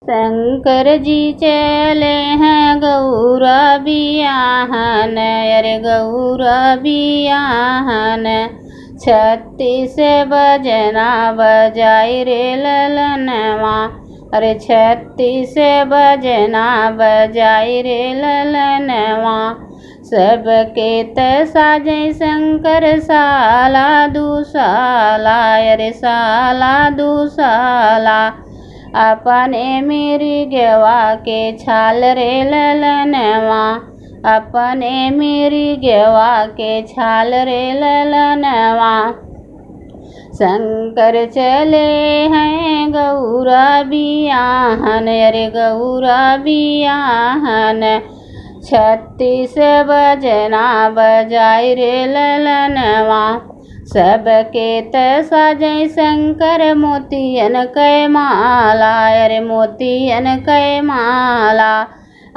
शंकर जी चले हैं गौरा बियाहन, अरे गौरा बियाहन। 36 बजना बजाई रे ललनवा, अरे 36 बजना बजाई रे ललनवा। सबके साजे शंकर साला दुसाला, अरे साला दुसाला। अपने मिर्गवा के छाल रे ललनवा, अपने मिर्गवा के छाल रे ललनवा। शंकर चले हैं गौरा बियाहन, अरे गौरा बियाहन। 36 बजना बजाई रे ललनवा। सबके साजे शंकर मोतियन कै माला, अरे मोतियन कै माला।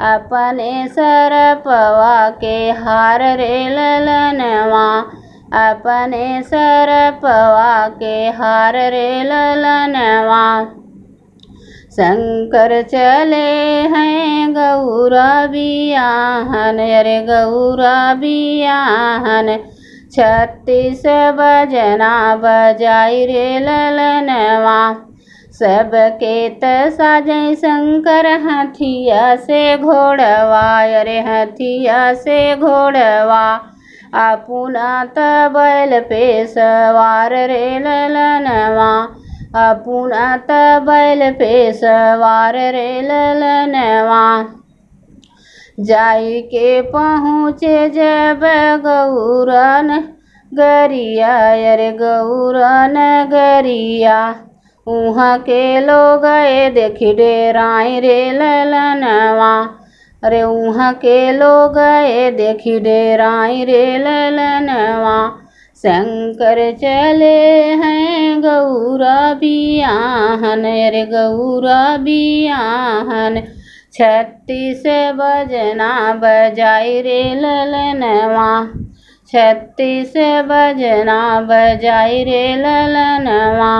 अपने सरपवा के हार रे ललनवा, अपने सरपवा के हार रे ललनवा। शंकर चले हैं गौरा बियाहन, अरे गौरा बियाहन। 36 बजना बजाई रे ललनवा। सबके साजे शंकर हथिया से घोड़वा, अरे हथिया से घोड़वा। अपुना बैल पे सवार रे ललनवा, अपुना बैल पे सवार रे ललनवा। जाई के पहुँचे जब गौरा नगरिया, अरे गौरा नगरिया। उहाँ के लोग देखी डेराई रे ललनवा, अरे उहाँ के लोग देखी डेराई रे ललनवा। शंकर चले हैं गौरा बियाहन, अरे गौरा बियाहन। 36 बजना बजाई रे ललनवा, 36 बजना बजाई रे ललनवा।